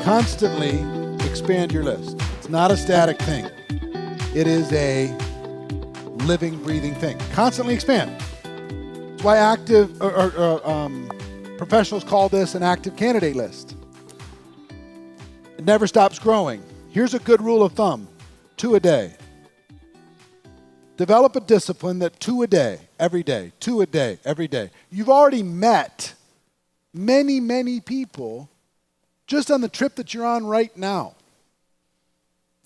Constantly expand your list. It's not a static thing. It is a living, breathing thing. Constantly expand. That's why professionals call this an active candidate list. It never stops growing. Here's a good rule of thumb. 2 a day. Develop a discipline that 2 a day, every day, 2 a day, every day. You've already met many, many people just on the trip that you're on right now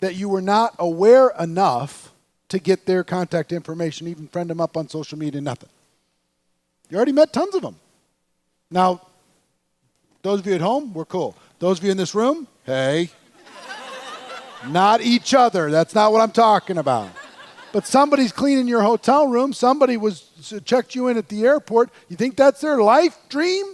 that you were not aware enough to get their contact information, even friend them up on social media, nothing. You already met tons of them. Now, those of you at home, we're cool. Those of you in this room, hey, not each other. That's not what I'm talking about. But somebody's cleaning your hotel room. Somebody checked you in at the airport. You think that's their life dream?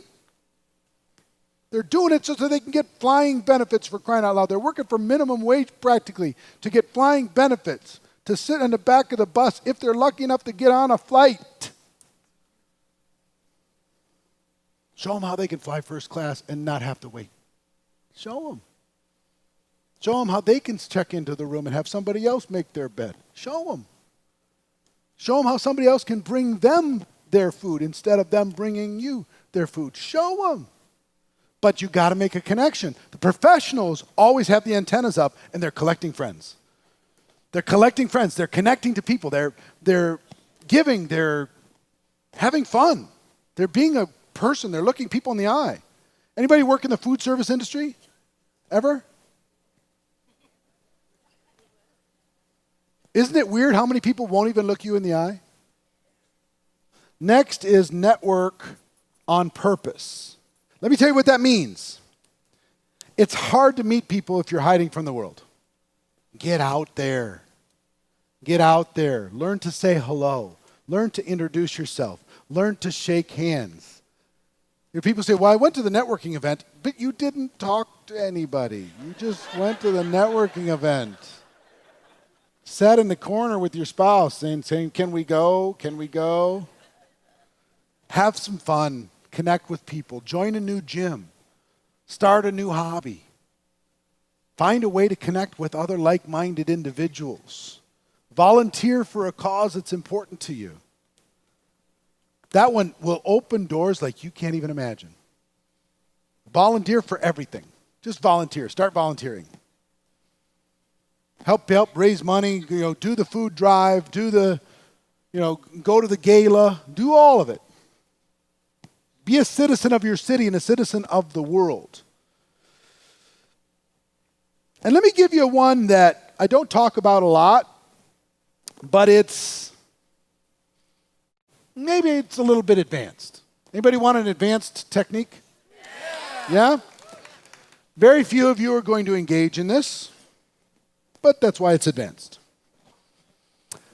They're doing it so they can get flying benefits, for crying out loud. They're working for minimum wage practically to get flying benefits, to sit in the back of the bus if they're lucky enough to get on a flight. Show them how they can fly first class and not have to wait. Show them. Show them how they can check into the room and have somebody else make their bed. Show them. Show them how somebody else can bring them their food instead of them bringing you their food. Show them. But you got to make a connection. The professionals always have the antennas up and they're collecting friends. They're collecting friends. They're connecting to people. They're giving. They're having fun. They're being a person. They're looking people in the eye. Anybody work in the food service industry? Ever? Isn't it weird how many people won't even look you in the eye? Next is network on purpose. Let me tell you what that means. It's hard to meet people if you're hiding from the world. Get out there. Get out there. Learn to say hello. Learn to introduce yourself. Learn to shake hands. You know, people say, well, I went to the networking event, but you didn't talk to anybody. You just went to the networking event. Sat in the corner with your spouse saying, can we go? Can we go? Have some fun. Connect with people. Join a new gym. Start a new hobby. Find a way to connect with other like-minded individuals. Volunteer for a cause that's important to you. That one will open doors like you can't even imagine. Volunteer for everything. Just volunteer. Start volunteering. Help raise money, do the food drive, go to the gala, do all of it. Be a citizen of your city and a citizen of the world. And let me give you one that I don't talk about a lot, but maybe it's a little bit advanced. Anybody want an advanced technique? Yeah? Very few of you are going to engage in this, but that's why it's advanced.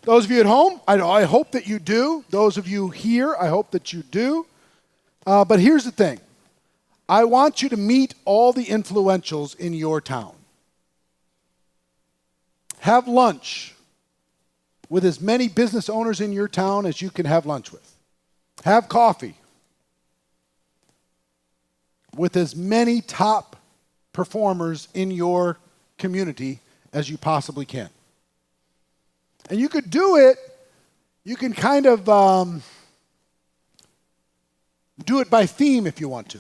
Those of you at home, I hope that you do. Those of you here, I hope that you do. But here's the thing. I want you to meet all the influentials in your town. Have lunch with as many business owners in your town as you can have lunch with. Have coffee with as many top performers in your community as you possibly can. And you could do it, you can kind of do it by theme if you want to.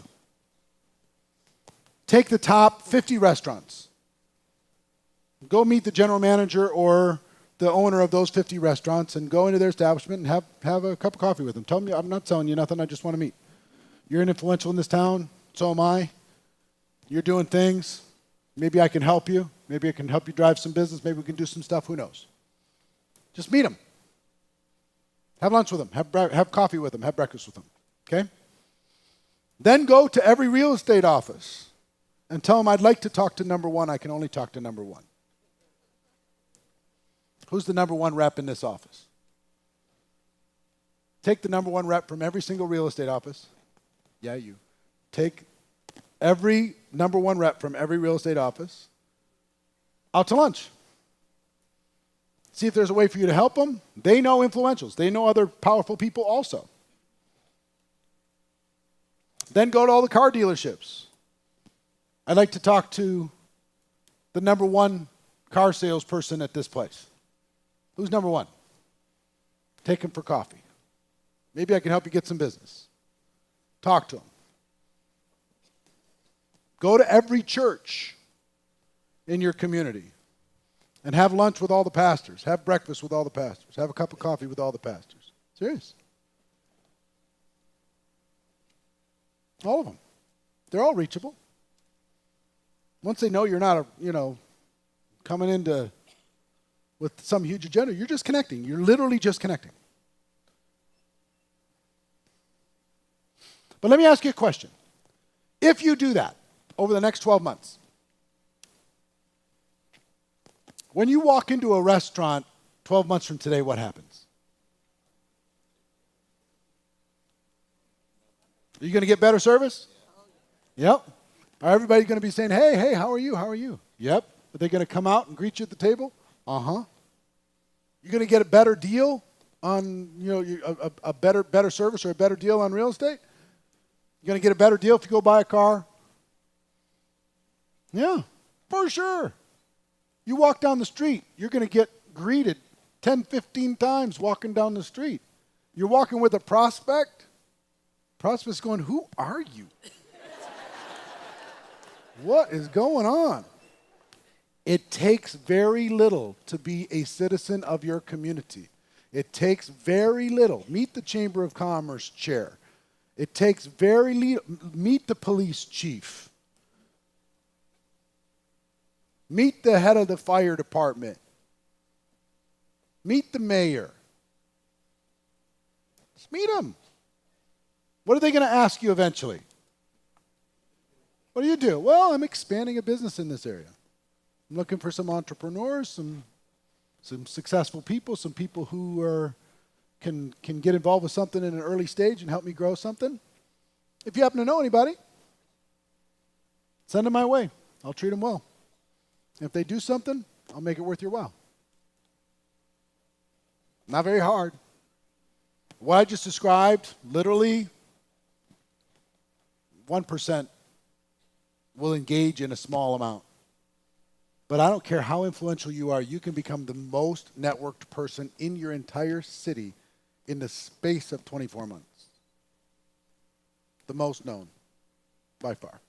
Take the top 50 restaurants. Go meet the general manager or the owner of those 50 restaurants and go into their establishment and have a cup of coffee with them. Tell them, I'm not selling you nothing, I just want to meet. You're influential in this town, so am I. You're doing things. Maybe I can help you. Maybe I can help you drive some business. Maybe we can do some stuff, who knows. Just meet them. Have lunch with them. Have coffee with them. Have breakfast with them. Okay? Then go to every real estate office and tell them, I'd like to talk to number one. I can only talk to number one. Who's the number one rep in this office? Take the number one rep from every single real estate office. Yeah, you. Take every number one rep from every real estate office out to lunch. See if there's a way for you to help them. They know influentials. They know other powerful people also. Then go to all the car dealerships. I'd like to talk to the number one car salesperson at this place. Who's number one? Take him for coffee. Maybe I can help you get some business. Talk to him. Go to every church in your community and have lunch with all the pastors. Have breakfast with all the pastors. Have a cup of coffee with all the pastors. Serious. All of them. They're all reachable. Once they know you're not, coming into with some huge agenda, you're just connecting. You're literally just connecting. But let me ask you a question. If you do that over the next 12 months, when you walk into a restaurant 12 months from today, what happens? Are you going to get better service? Yep. Are everybody going to be saying, hey, how are you? How are you? Yep. Are they going to come out and greet you at the table? Uh-huh. You're going to get a better deal on, a better service or a better deal on real estate? You're going to get a better deal if you go buy a car? Yeah, for sure. You walk down the street, you're going to get greeted 10, 15 times walking down the street. You're walking with a prospect. Prospect's going, who are you? What is going on? It takes very little to be a citizen of your community. It takes very little. Meet the Chamber of Commerce chair. It takes very little. Meet the police chief. Meet the head of the fire department. Meet the mayor. Just meet them. What are they going to ask you eventually? What do you do? Well, I'm expanding a business in this area. I'm looking for some entrepreneurs, some successful people, some people who can get involved with something in an early stage and help me grow something. If you happen to know anybody, send them my way. I'll treat them well. If they do something, I'll make it worth your while. Not very hard. What I just described, literally 1% will engage in a small amount. But I don't care how influential you are, you can become the most networked person in your entire city in the space of 24 months. The most known, by far.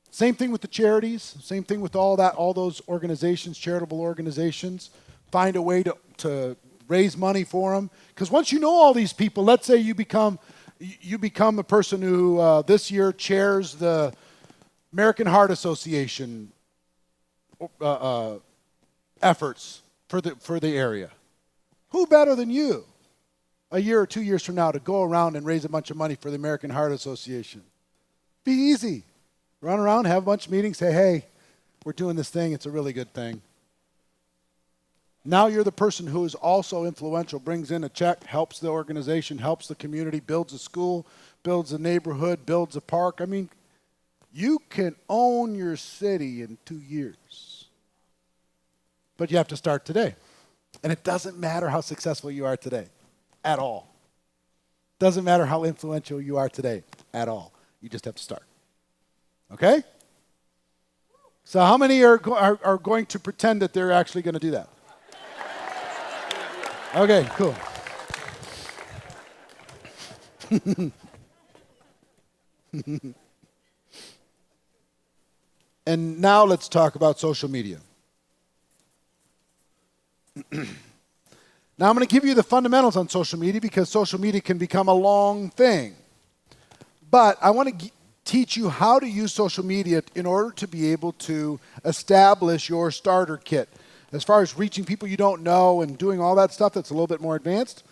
Same thing with the charities, same thing with all those organizations, charitable organizations. Find a way to raise money for them. Because once you know all these people, let's say you become the person who this year chairs the American Heart Association efforts for the area. Who better than you a year or 2 years from now to go around and raise a bunch of money for the American Heart Association? Be easy. Run around, have a bunch of meetings, say, hey, we're doing this thing. It's a really good thing. Now you're the person who is also influential, brings in a check, helps the organization, helps the community, builds a school, builds a neighborhood, builds a park. I mean, you can own your city in 2 years. But you have to start today. And it doesn't matter how successful you are today, at all. Doesn't matter how influential you are today, at all. You just have to start. Okay? So how many are going to pretend that they're actually going to do that? Okay, cool. And now let's talk about social media. Now I'm going to give you the fundamentals on social media because social media can become a long thing. But I want to teach you how to use social media in order to be able to establish your starter kit. As far as reaching people you don't know and doing all that stuff, that's a little bit more advanced.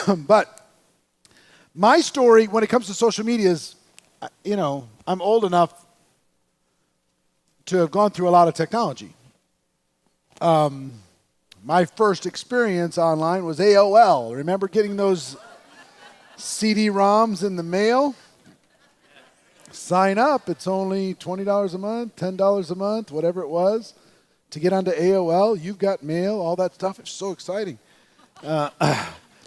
But my story when it comes to social media is, I'm old enough to have gone through a lot of technology. My first experience online was AOL. Remember getting those CD-ROMs in the mail? Sign up. It's only $20 a month, $10 a month, whatever it was. To get onto AOL, you've got mail, all that stuff. It's so exciting.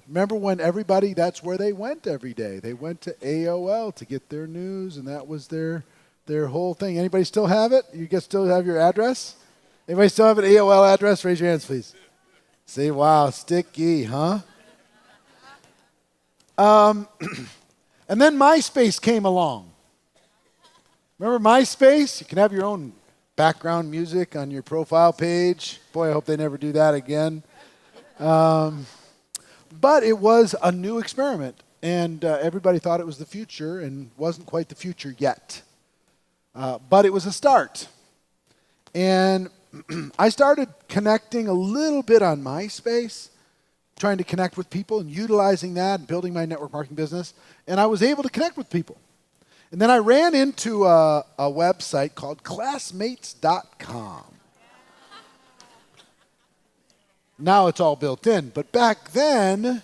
Remember when that's where they went every day. They went to AOL to get their news, and that was their their whole thing. Anybody still have it? You guys still have your address? Anybody still have an AOL address? Raise your hands, please. Say, wow, sticky, huh? And then MySpace came along. Remember MySpace? You can have your own background music on your profile page. Boy, I hope they never do that again. But it was a new experiment, and everybody thought it was the future, and wasn't quite the future yet. But it was a start. And I started connecting a little bit on MySpace, trying to connect with people and utilizing that and building my network marketing business. And I was able to connect with people. And then I ran into a website called classmates.com. Now it's all built in. But back then,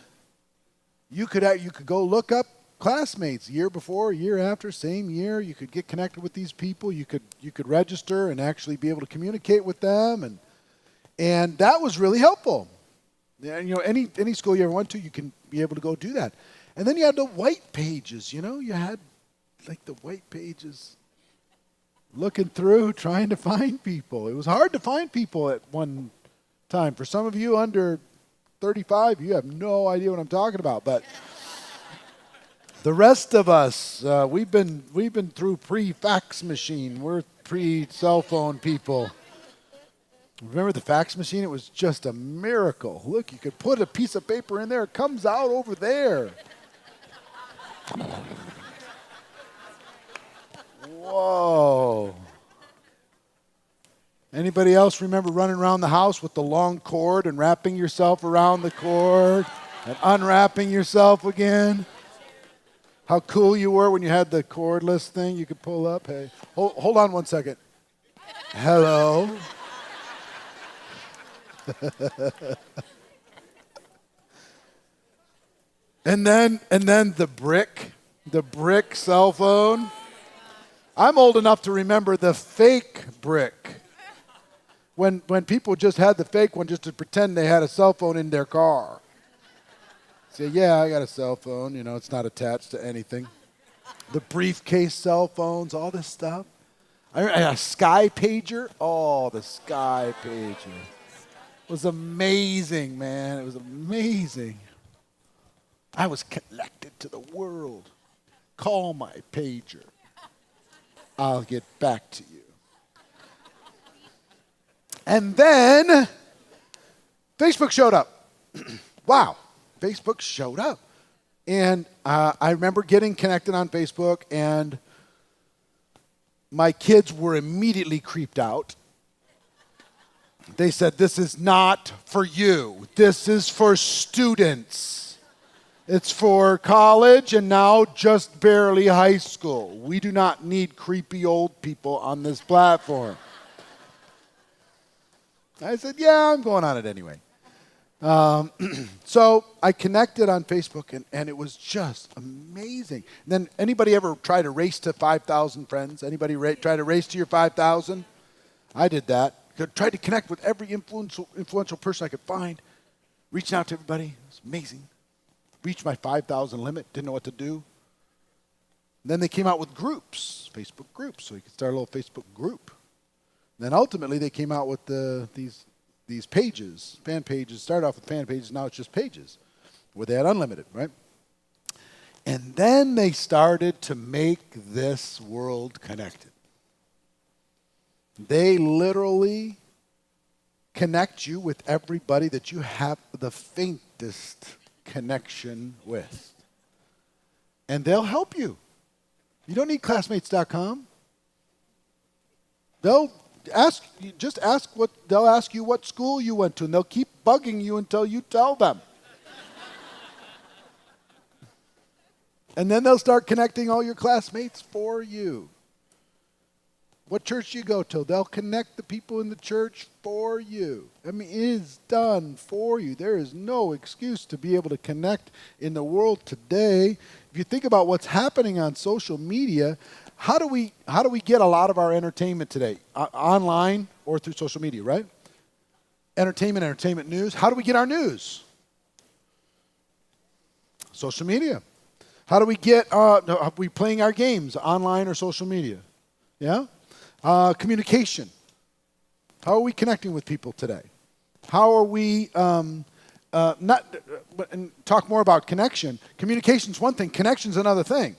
you could go look up classmates year before, year after, same year. You could get connected with these people. You could register and actually be able to communicate with them. And that was really helpful. You know, any school you ever went to, you can be able to go do that. And then you had the white pages, you know. You had like the white pages looking through, trying to find people. It was hard to find people at one time. For some of you under 35, you have no idea what I'm talking about. But the rest of us, we've been through pre-fax machine. We're pre-cell phone people. Remember the fax machine? It was just a miracle. Look, you could put a piece of paper in there. It comes out over there. Whoa. Anybody else remember running around the house with the long cord and wrapping yourself around the cord and unwrapping yourself again? How cool you were when you had the cordless thing you could pull up. Hey, hold on one second. Hello. and then the brick cell phone. I'm old enough to remember the fake brick. When people just had the fake one just to pretend they had a cell phone in their car. Say, yeah, I got a cell phone. You know, it's not attached to anything. The briefcase cell phones, all this stuff. A Sky Pager. Oh, the Sky Pager. It was amazing, man. It was amazing. I was connected to the world. Call my pager. I'll get back to you. And then Facebook showed up. Wow, Facebook showed up. And I remember getting connected on Facebook, and my kids were immediately creeped out. They said, this is not for you. This is for students. It's for college and now just barely high school. We do not need creepy old people on this platform. I said, yeah, I'm going on it anyway. So I connected on Facebook, and it was just amazing. And then anybody ever try to race to 5,000 friends? Anybody try to race to your 5,000? I did that. Tried to connect with every influential person I could find. Reaching out to everybody. It was amazing. Reached my 5,000 limit. Didn't know what to do. And then they came out with groups, Facebook groups, so you could start a little Facebook group. And then ultimately they came out with these pages, fan pages. Started off with fan pages. Now it's just pages where they had unlimited, right? And then they started to make this world connected. They literally connect you with everybody that you have the faintest connection with. And they'll help you. You don't need classmates.com. They'll ask you what school you went to, and they'll keep bugging you until you tell them. And then they'll start connecting all your classmates for you. What church you go to, they'll connect the people in the church for you. I mean, it is done for you. There is no excuse to be able to connect in the world today. If you think about what's happening on social media, how do we get a lot of our entertainment today? Online or through social media, right? Entertainment news. How do we get our news? Social media. How do we get, are we playing our games online or social media? Yeah? Communication. How are we connecting with people today? How are we, and talk more about connection. Communication's one thing, connection's another thing.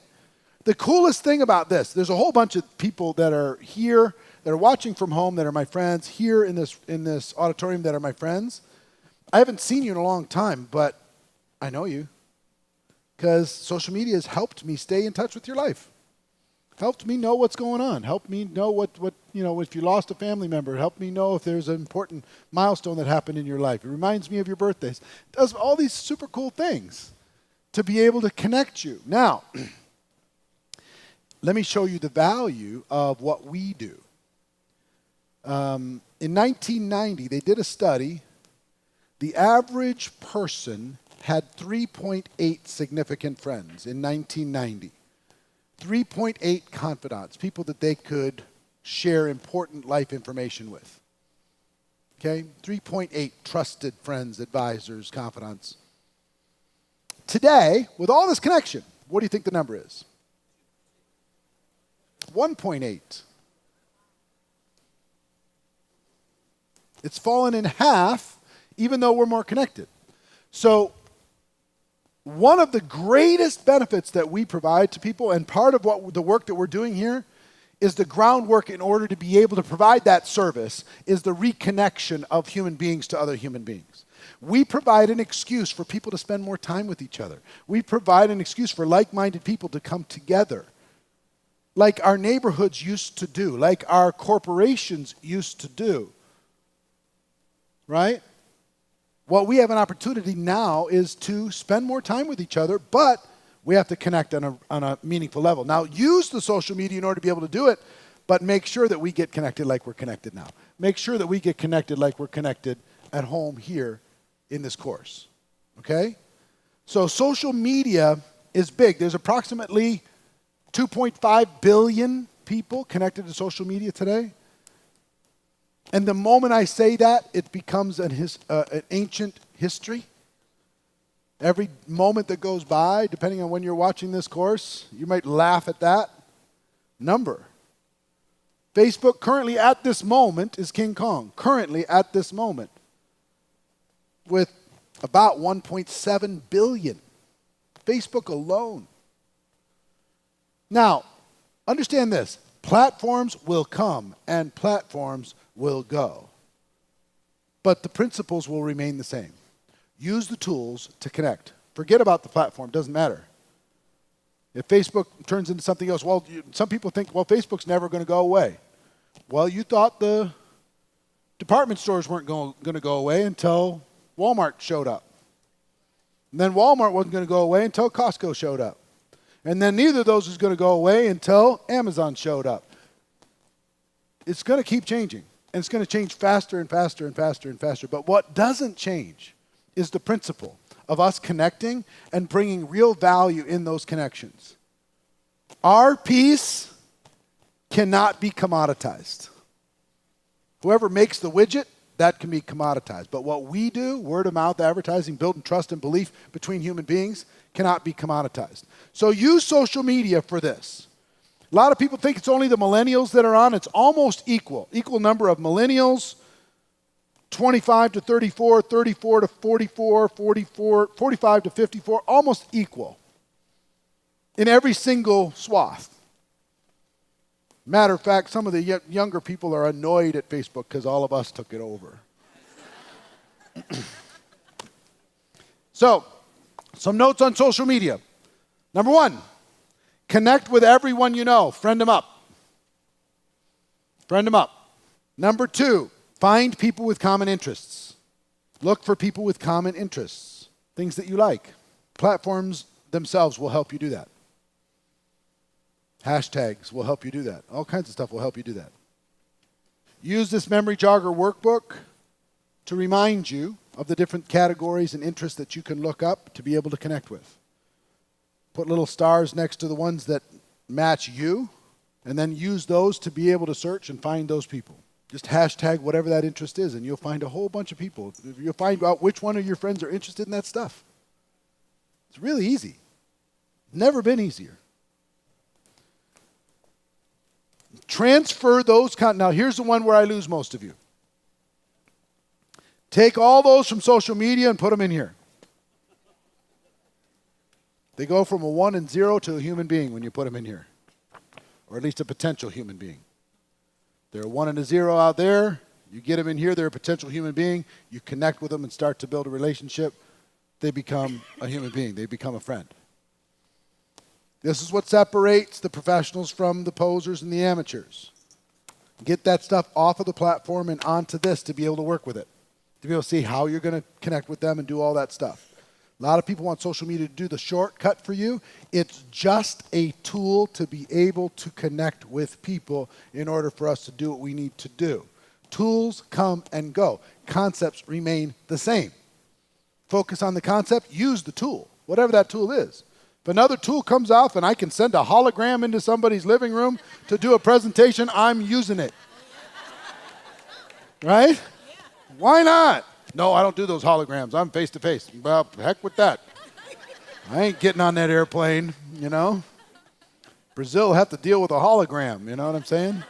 The coolest thing about this, there's a whole bunch of people that are here, that are watching from home, that are my friends, here in this auditorium that are my friends. I haven't seen you in a long time, but I know you because social media has helped me stay in touch with your life. Helped me know what's going on. Helped me know what if you lost a family member. Helped me know if there's an important milestone that happened in your life. It reminds me of your birthdays. It does all these super cool things to be able to connect you. Now, let me show you the value of what we do. In 1990, they did a study. The average person had 3.8 significant friends in 1990. 3.8 confidants, people that they could share important life information with. Okay? 3.8 trusted friends, advisors, confidants. Today, with all this connection, what do you think the number is? 1.8. It's fallen in half, even though we're more connected. So, one of the greatest benefits that we provide to people, and part of what the work that we're doing here, is the groundwork in order to be able to provide that service, is the reconnection of human beings to other human beings. We provide an excuse for people to spend more time with each other. We provide an excuse for like-minded people to come together, like our neighborhoods used to do, like our corporations used to do. Right? What we have an opportunity now is to spend more time with each other, but we have to connect on a meaningful level. Now, use the social media in order to be able to do it, but make sure that we get connected like we're connected now. Make sure that we get connected like we're connected at home here in this course. Okay? So social media is big. There's approximately 2.5 billion people connected to social media today. And the moment I say that, it becomes an ancient history. Every moment that goes by, depending on when you're watching this course, you might laugh at that number. Facebook currently at this moment is King Kong. Currently at this moment. With about 1.7 billion. Facebook alone. Now, understand this. Platforms will come and platforms will go. But the principles will remain the same. Use the tools to connect. Forget about the platform, doesn't matter. If Facebook turns into something else, some people think, Facebook's never going to go away. Well, you thought the department stores weren't going to go away until Walmart showed up. And then Walmart wasn't going to go away until Costco showed up. And then neither of those was going to go away until Amazon showed up. It's going to keep changing. And it's going to change faster and faster and faster and faster. But what doesn't change is the principle of us connecting and bringing real value in those connections. Our peace cannot be commoditized. Whoever makes the widget, that can be commoditized. But what we do, word of mouth advertising, building trust and belief between human beings, cannot be commoditized. So use social media for this. A lot of people think it's only the millennials that are on. It's almost equal. Equal number of millennials, 25 to 34, 34 to 44, 44, 45 to 54, almost equal in every single swath. Matter of fact, some of the younger people are annoyed at Facebook because all of us took it over. So, some notes on social media. Number one, connect with everyone you know. Friend them up. Friend them up. Number two, find people with common interests. Look for people with common interests, things that you like. Platforms themselves will help you do that. Hashtags will help you do that. All kinds of stuff will help you do that. Use this memory jogger workbook to remind you of the different categories and interests that you can look up to be able to connect with. Put little stars next to the ones that match you, and then use those to be able to search and find those people. Just hashtag whatever that interest is, and you'll find a whole bunch of people. You'll find out which one of your friends are interested in that stuff. It's really easy. Never been easier. Transfer those. Now, here's the one where I lose most of you. Take all those from social media and put them in here. They go from a 1 and 0 to a human being when you put them in here, or at least a potential human being. They're a 1 and a 0 out there. You get them in here, they're a potential human being. You connect with them and start to build a relationship. They become a human being. They become a friend. This is what separates the professionals from the posers and the amateurs. Get that stuff off of the platform and onto this to be able to work with it, to be able to see how you're going to connect with them and do all that stuff. A lot of people want social media to do the shortcut for you. It's just a tool to be able to connect with people in order for us to do what we need to do. Tools come and go. Concepts remain the same. Focus on the concept, use the tool, whatever that tool is. If another tool comes off and I can send a hologram into somebody's living room to do a presentation, I'm using it. Right? Why not? No, I don't do those holograms. I'm face-to-face. Well, heck with that. I ain't getting on that airplane, you know. Brazil have to deal with a hologram, you know what I'm saying?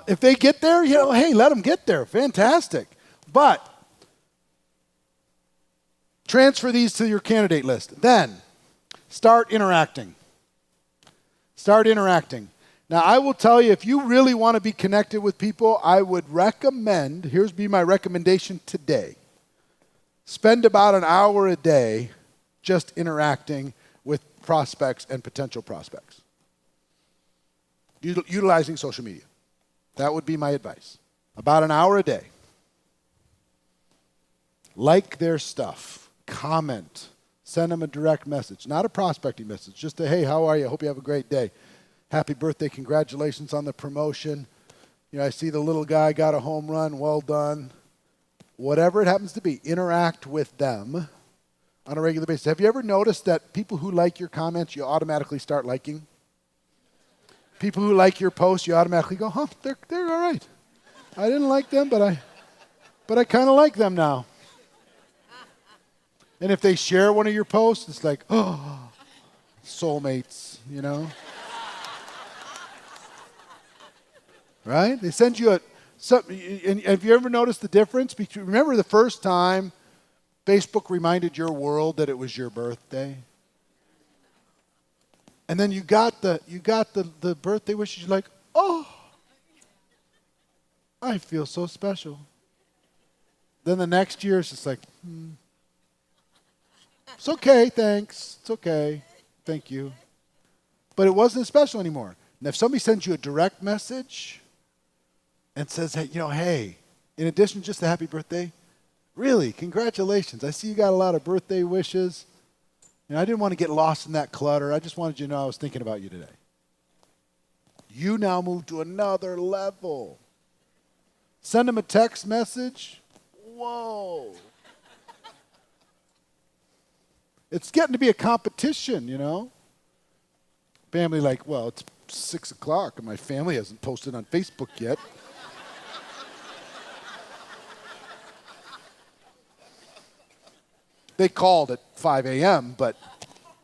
If they get there, you know, hey, let them get there. Fantastic. But transfer these to your candidate list. Then start interacting. Start interacting. Now, I will tell you, if you really want to be connected with people, I would recommend, here's be my recommendation today. Spend about an hour a day just interacting with prospects and potential prospects. Utilizing social media. That would be my advice. About an hour a day. Like their stuff. Comment. Send them a direct message. Not a prospecting message. Just a, hey, how are you? I hope you have a great day. Happy birthday, congratulations on the promotion. You know, I see the little guy got a home run, well done. Whatever it happens to be, interact with them on a regular basis. Have you ever noticed that people who like your comments, you automatically start liking? People who like your posts, you automatically go, huh, they're all right. I didn't like them, but I kind of like them now. And if they share one of your posts, it's like, oh, soulmates, you know? Right? They send you and have you ever noticed the difference? Remember the first time Facebook reminded your world that it was your birthday? And then you got the birthday wishes, you're like, oh, I feel so special. Then the next year it's just like, it's okay, thanks. It's okay. Thank you. But it wasn't special anymore. And if somebody sends you a direct message and says, hey, you know, hey, in addition to just a happy birthday, really, congratulations. I see you got a lot of birthday wishes. And I didn't want to get lost in that clutter. I just wanted you to know I was thinking about you today. You now move to another level. Send them a text message. Whoa. It's getting to be a competition, you know. Family like, well, it's 6 o'clock and my family hasn't posted on Facebook yet. They called at 5 a.m., but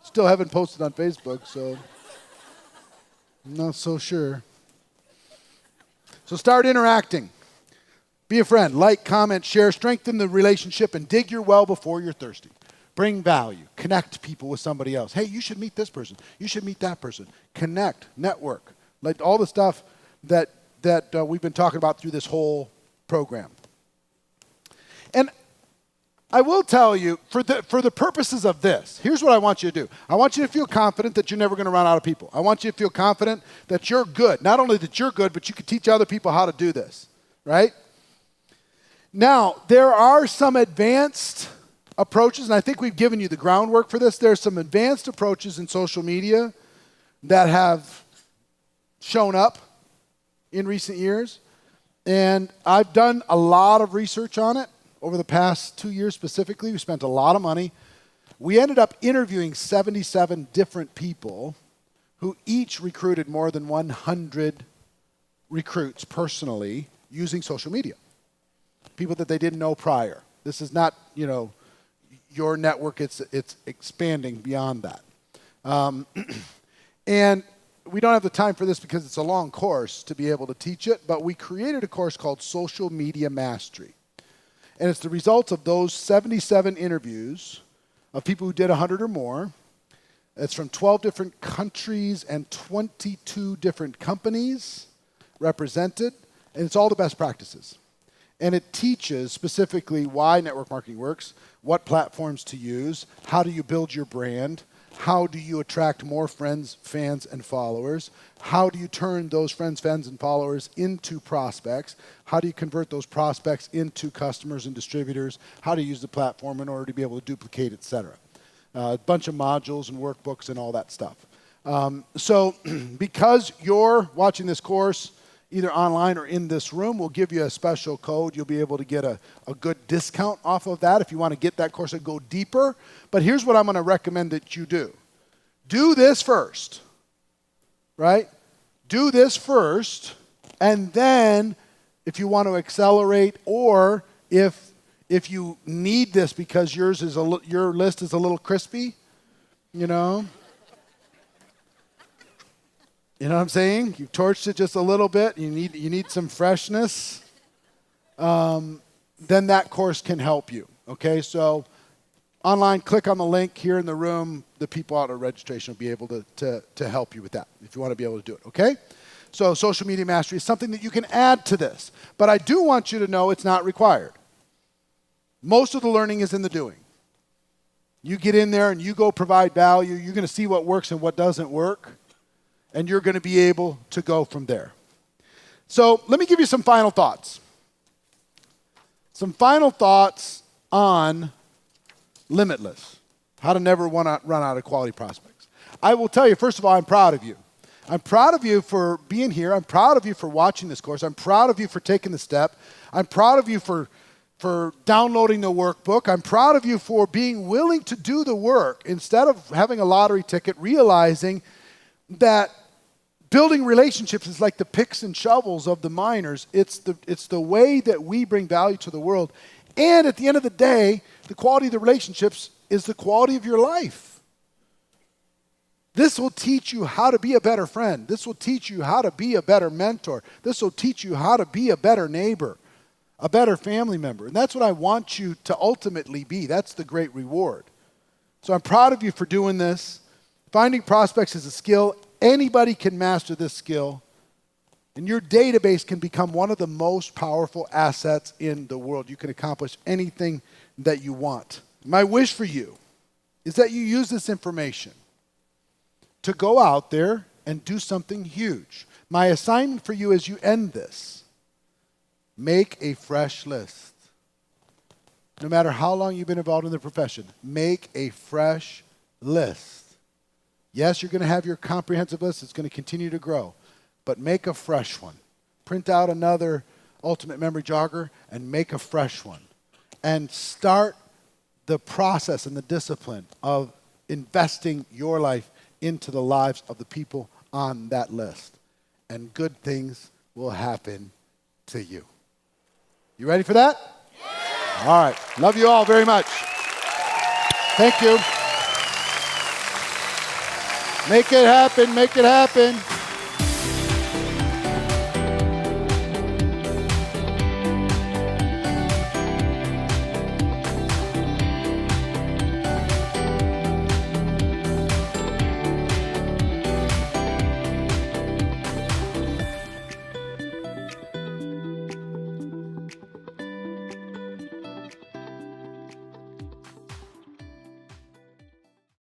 still haven't posted on Facebook, so I'm not so sure. So start interacting. Be a friend. Like, comment, share, strengthen the relationship, and dig your well before you're thirsty. Bring value. Connect people with somebody else. Hey, you should meet this person. You should meet that person. Connect. Network. Like all the stuff that we've been talking about through this whole program. And I will tell you, for the purposes of this, here's what I want you to do. I want you to feel confident that you're never going to run out of people. I want you to feel confident that you're good. Not only that you're good, but you can teach other people how to do this, right? Now, there are some advanced approaches, and I think we've given you the groundwork for this. There's some advanced approaches in social media that have shown up in recent years, and I've done a lot of research on it. Over the past 2 years specifically, we spent a lot of money. We ended up interviewing 77 different people who each recruited more than 100 recruits personally using social media. People that they didn't know prior. This is not, you know, your network. It's expanding beyond that. And we don't have the time for this because it's a long course to be able to teach it, but we created a course called Social Media Mastery. And it's the results of those 77 interviews of people who did 100 or more. It's from 12 different countries and 22 different companies represented, and it's all the best practices. And it teaches specifically why network marketing works, what platforms to use, how do you build your brand, how do you attract more friends, fans, and followers, how do you turn those friends, fans, and followers into prospects, how do you convert those prospects into customers and distributors, how to use the platform in order to be able to duplicate, et cetera. A bunch of modules and workbooks and all that stuff. So because you're watching this course either online or in this room, we'll give you a special code. You'll be able to get a good discount off of that if you want to get that course and go deeper. But here's what I'm going to recommend that you do. Do this first, right? Do this first, and then if you want to accelerate, or if you need this because your list is a little crispy, you know what I'm saying? You torched it just a little bit. You need some freshness. Then that course can help you. Okay, so online, click on the link here in the room. The people out at registration will be able to help you with that if you want to be able to do it. Okay, so social media mastery is something that you can add to this, but I do want you to know it's not required. Most of the learning is in the doing. You get in there and you go provide value. You're going to see what works and what doesn't work. And you're going to be able to go from there. So let me give you some final thoughts. Some final thoughts on Limitless, how to never run out of quality prospects. I will tell you, first of all, I'm proud of you. I'm proud of you for being here. I'm proud of you for watching this course. I'm proud of you for taking the step. I'm proud of you for downloading the workbook. I'm proud of you for being willing to do the work instead of having a lottery ticket, realizing that building relationships is like the picks and shovels of the miners. It's the way that we bring value to the world. And at the end of the day, the quality of the relationships is the quality of your life. This will teach you how to be a better friend. This will teach you how to be a better mentor. This will teach you how to be a better neighbor, a better family member. And that's what I want you to ultimately be. That's the great reward. So I'm proud of you for doing this. Finding prospects is a skill. Anybody can master this skill, and your database can become one of the most powerful assets in the world. You can accomplish anything that you want. My wish for you is that you use this information to go out there and do something huge. My assignment for you as you end this, make a fresh list. No matter how long you've been involved in the profession, make a fresh list. Yes, you're going to have your comprehensive list. It's going to continue to grow. But make a fresh one. Print out another Ultimate Memory Jogger and make a fresh one. And start the process and the discipline of investing your life into the lives of the people on that list. And good things will happen to you. You ready for that? Yeah. All right. Love you all very much. Thank you. Make it happen. Make it happen.